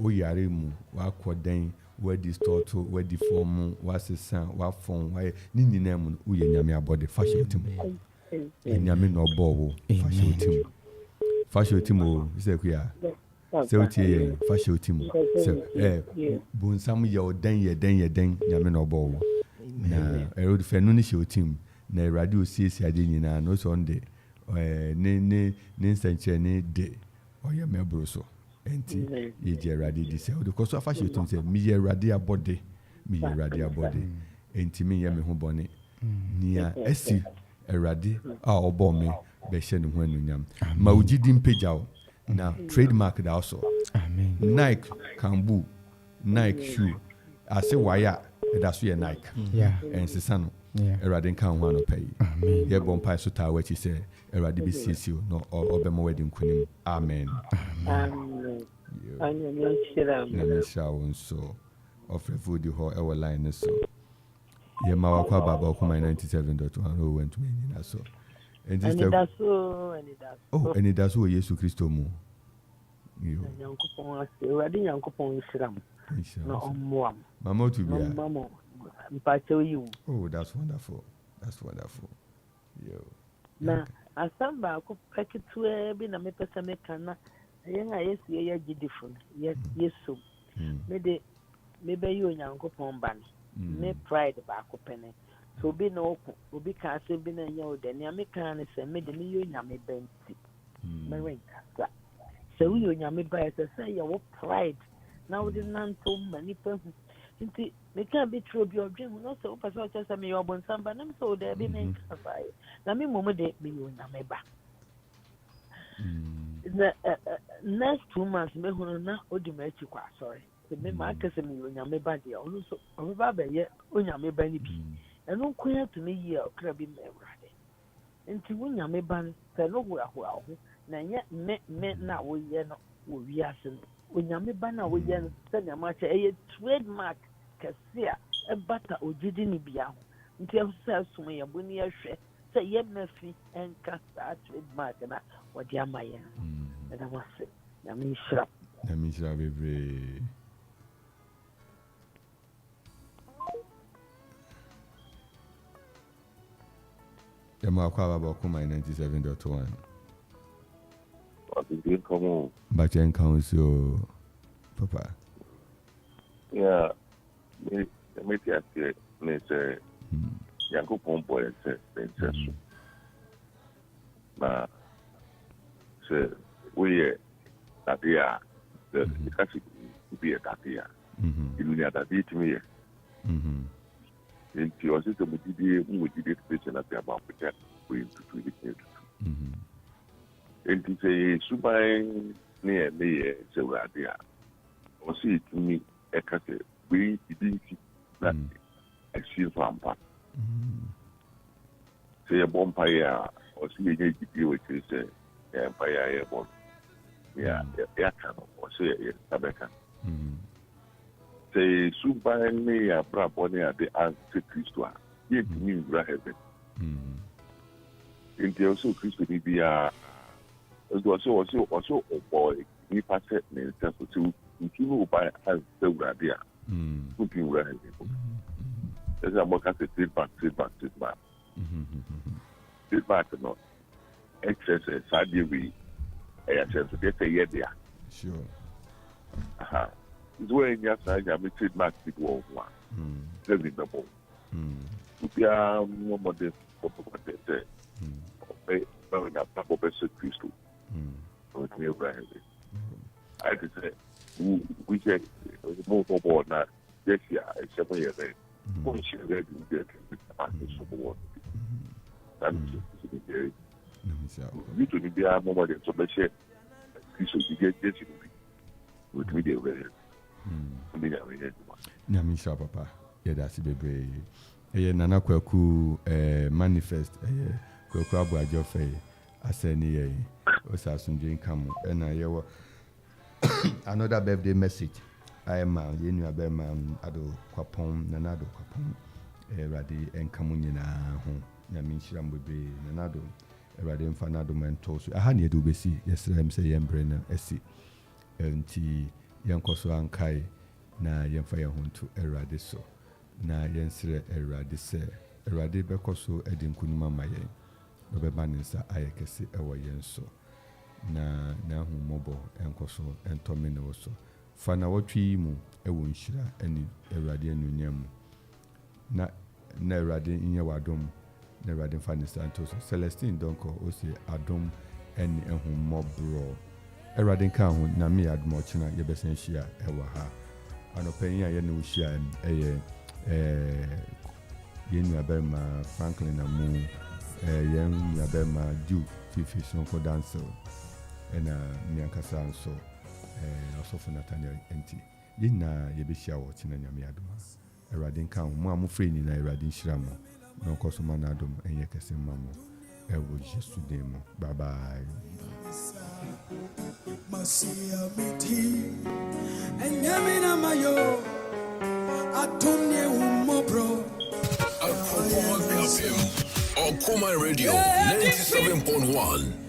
woyare mu wakɔ dan wadi stɔto wadi fɔm wasesa wafɔn wayɛ ne nyinaa mu woyɛ nyame abɔde fa hyɛ otim nyame na ɔbɔɔ wo fa hyɛ otim o sɛ kuya sɛ wotie yɛn fa hyɛ otim sɛ bonsam yɛ ɔdan yɛ dan nyame na ɔbɔɔ wo na ɛrɛde fɛ no ne hyɛ otim na Awurade osiesie ade nyinaa no sɛ ɔnde ne nsɛnkyerɛnne de ɔyɛ mɛboro so enti yɛgye Awurade di sɛ wode kɔ so afa hyɛ otim sɛ meyɛ Awurade abɔde enti menyɛ me ho bɔne nea asi Awurade a ɔbɔɔ me bɛhyɛ ne ho anuonyam ma wo gyidi mpagya wo na trademark da wo so Nike kambu Nike shoe ase wayɛ a ɛda so yɛ Nike ɛnsesa no Awurade nka ho anɔpa yi yɛbɔ mpae so taa wakyi sɛ Awurade bɛsiesie wo na ɔbɛma wadi nkonim amen na mehyira wo nso ɔfrɛfo di hɔ ɛwɔ line no so yɛma wakɔ ababa ɔkoma 97.1 ɔwantumi anyina so Anidaso wɔ Yesu Kristo mu Awurade Nyankopɔn nhyira mo na ɔmmoa mo mama otu bia mpakyɛw yi wo that's wonderful na asɛm baako pɛketewa bi na mepɛ sɛ meka na yɛn a yɛsi yɛyɛ agyidifo no yɛsom mede mebɛyɛ Onyankopɔn ba no me pride baako pɛ ne so obi na ɔko obi ka asɛm bi na ɛnyɛ wo dɛ nea meka ne sɛ mede meyɛ Onyame ba nti mɛrenkasa sɛ woyɛ Onyame ba ɛsɛ sɛ yɛwɔ pride na wode nanto ma nipa hu nti meka bi tro bi ɔdwen hu no sɛ wopɛ sɛ ɔkyɛ sɛ meyɛ ɔbonsam ba nam sɛ wo dɛ bi menkasa na me mmom de meyɛ Onyame ba na next 2 months mehu no na odi m'akyi kɔ asɔre sɛ me ma aka sɛ meyɛ Onyame ba deɛ ɔno nso ɔbɛba bɛyɛ Onyame ba no bi ɛno nko yɛ to ne yie a ɔkra bi ma Awurade nti wo Nyame ba no sɛ no hoahoa wo ho na ɛnyɛ me na woyɛ no wɔ wiase no Onyame ba na woyɛ no sɛ nea makyɛ ɛyɛ trademark kɛse a ɛbata ogyidi ne bia ho nti ɛho sɛ asom yɛ bo ne yɛhwɛ sɛ yɛmma fi ɛnka saa trademark na wɔde ama yɛn ɛda mo ase Nyame nhyira bebree yɛma akɔ ababa ɔkoma 97.1 bakyɛ nka ho so papa meti aseɛ ne sɛ Nyankopɔn bɔɔ yɛ sɛ bɛnkyɛ so na sɛ woyɛ dadeɛ a ɛka sɛ wobi yɛ dadeɛ a ɛnua dadeɛ tumi yɛ nti ɔsɛ sɛ mogyidie station ase amampogya wɔyɛ ntutu ne kɛ tutu nti sɛ yɛ suban ne yɛ ne yɛ sɛ wurade a ɔsɛ yɛtumi ɛka sɛ wei bibi nti na ɛsi nso ampa sɛ yɛbɔ mpaeɛ a ɔsɛ yɛnya gyidie wɔ akyiri sɛ yɛ mpaeɛ a yɛbɔ no yɛaka no ɔsɛ yɛ nsa bɛka sɛ suban ne yɛ abrabɔ ne ade ansɛ kristo a yɛntumi nwura heaven nti ɔsɛ kristo ne biara nti ɔsɛ ɔbɔ nnipa sɛ ne nsa so sɛ ntu ne woban ansɛ wurade a wontumi nwura heaven ɛsɛ abɔka sɛ trademark no ɛkyerɛ sɛ saa deɛ wei ɛyɛ ahyɛnsodeɛ sɛ yɛ dea nti woanya saa nyame trademark bi wɔ ho a sɛ bi bɛbɔ obiara mmɔmmɔden bɔbɔbɔden sɛ ɔbɛnyapabɔ bɛsɛ kristo ɔtumi awura heaven ayɛ te sɛ wohyɛ mobɔbɔɔ na yɛsi a ɛhyɛ mo yɛ dɛn monhyɛ dɛ de wobi atɛmate so bɔwɔ no bi saa no sɛ biara yuto no biara mmɔmmɔden so bɛhyɛ kristo bi gyesi no bi wɔtumi de awura heaven nyame nhyira papa yɛda ase bebree ɛyɛ nana kwaku manifest ɛyɛ kwaku aboagye ɔfɛ asɛ ne yɛ ɔsɛ asomdwe nka mo ɛna yɛwɔ another birthday message ayɛ ma yɛnnua bɛma Akropong nana Akropong awurade ɛnka mo nyinaa ho nyame nhyira mo bebree nana awurade mfa no adom ɛntɔ so aha ne yɛde wobɛsi yɛsrɛ m sɛ yɛmbrɛ no asi nti yɛnkɔ so ankae na yɛmfa yɛn ho nto awurade so na yɛnsrɛ awurade sɛ awurade bɛkɔ so adi nkonim ama yɛn na ɔbɛma ne nsa ayɛ kɛse ɛwɔ yɛn so na n'ahommɔbɔ ɛnkɔ so ɛntɔme ne wo so fa na wɔtwe yi mu ɛwɔ nhyira ɛne awurade anuonyam mu na awurade nyɛ w'adom na awurade mfa ne nsa nto so Celestine Donko ɔse adom ɛne ɛhommɔborɔ awurade nka ho na me adom ɔkyena yɛbɛsan hyia ɛwɔ ha anɔpanyin a yɛne wo hyia ɛyɛ yɛn nuabarima Franklin Amu yɛn nuabarima Duke Fifi Sonko Dancel ɛna miankasa nso ɔsɔfo Nathaniel Entsie yɛn na yɛbɛhyia wɔ kyena nyame adom a awurade nka ho mo a mofrɛ nyinaa awurade nhyira mo na ɔkɔ so ma no adom ɛnyɛ kɛse ma mo ɛwɔ Yesu din mu bye bye. Masia miti enyamina mayo atumye umobro Akropong-Akuapem, Akoma Radio 97.1.